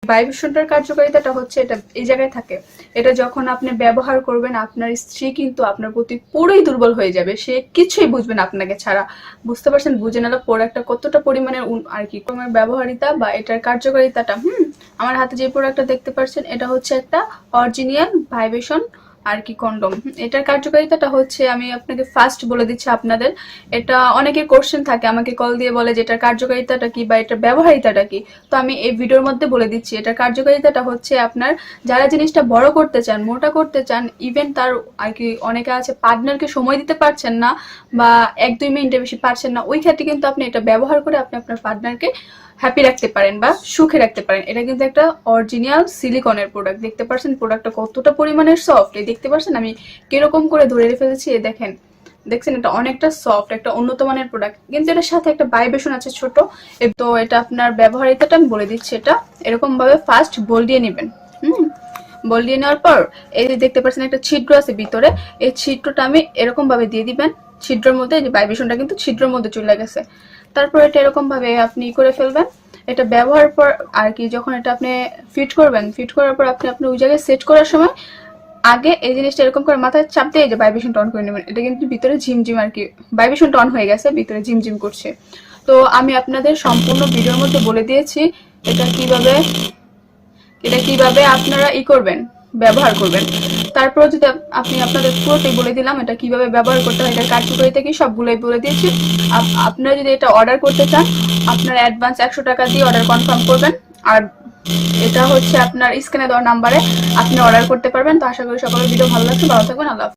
ভাইব্রেশনটার কার্যকারিতাটা হচ্ছে এটা এই জায়গায় থাকে, এটা যখন আপনি ব্যবহার করবেন আপনার স্ত্রী কিন্তু আপনার প্রতি পুরোই দুর্বল হয়ে যাবে, সে কিছুই বুঝবে না আপনাকে ছাড়া। বুঝতে পারছেন? বুঝে নিল প্রোডাক্টটা কতটা পরিমাণের আর কি তোমার ব্যবহারিতা বা এটার কার্যকারিতাটা। আমার হাতে যে প্রোডাক্টটা দেখতে পাচ্ছেন এটা হচ্ছে একটা অরিজিনাল ভাইব্রেশন আর কি কন্ডম। এটার কার্যকারিতাটা হচ্ছে আমি আপনাকে ফার্স্ট বলে দিচ্ছি আপনাদের, এটা অনেকের কোশ্চেন থাকে, আমাকে কল দিয়ে বলে যে এটার কার্যকারিতাটা কি বা এটার ব্যবহারিতাটা কি। তো আমি এই ভিডিওর মধ্যে বলে দিচ্ছি এটার কার্যকারিতাটা হচ্ছে আপনার যারা জিনিসটা বড় করতে চান, মোটা করতে চান, ইভেন তার আর কি অনেকে আছে পার্টনারকে সময় দিতে পারছেন না বা 1-2 মিনিটের বেশি পারছেন না, ওই ক্ষেত্রে কিন্তু আপনি এটা ব্যবহার করে আপনি আপনার পার্টনারকে হ্যাপি রাখতে পারেন বা সুখে রাখতে পারেন। এটা কিন্তু একটা অরিজিনাল সিলিকনের প্রোডাক্ট। দেখতে পাচ্ছেন প্রোডাক্টটা কতটা পরিমাণের সফট, এই দেখতে পাচ্ছেন আমি কিরকম করে ধরে ফেলেছি, দেখেন দেখছেন এটা অনেকটা সফট, একটা উন্নত মানের প্রোডাক্ট। কিন্তু এটার সাথে একটা ভাইব্রেশন আছে ছোট। তো এটা আপনার ব্যবহারিতাটা আমি বলে দিচ্ছি, এটা এরকম ভাবে ফার্স্ট বল দিয়ে নেবেন। বল দিয়ে নেওয়ার পর এই যে দেখতে পাচ্ছেন একটা ছিদ্র আছে ভিতরে, এই ছিদ্রটা আমি এরকম ভাবে দিয়ে দিবেন ছিদ্রের মধ্যে। এই যে ভাইব্রেশনটা কিন্তু ছিদ্রের মধ্যে চলে গেছে। তারপর এটা এরকম ভাবে আপনি করে ফেলবেন। এটা ব্যবহার পর আর কি যখন এটা আপনি ফিট করবেন, ফিট করার পর আপনি আপনার ওই জায়গায় সেট করার সময় আগে এই জিনিসটা এরকম করে মাথায় চাপ দিয়ে এই যে ভাইব্রেশনটা অন করে নেবেন। এটা কিন্তু ভিতরে ঝিমঝিম আর কি ভাইব্রেশনটা অন হয়ে গেছে, ভিতরে ঝিমঝিম করছে। তো আমি আপনাদের সম্পূর্ণ ভিডিওর মধ্যে বলে দিয়েছি এটা কিভাবে আপনারা করবেন, ব্যবহার করবেন। তারপর যদি আপনি আপনাদের পুরোটাই বলে দিলাম এটা কিভাবে ব্যবহার করতে হয়, এটার কার্যকারিতা কি সবগুলোই বলে দিয়েছি। আপনারা যদি এটা অর্ডার করতে চান আপনারা অ্যাডভান্স 100 টাকা দিয়ে অর্ডার কনফার্ম করবেন। আর এটা হচ্ছে আপনার স্ক্রিনে দেওয়া নাম্বারে আপনি অর্ডার করতে পারবেন। তো আশা করি সকলের ভিডিও ভালো লাগছে, ভালো থাকবেন, আল্লাহ হাফেজ।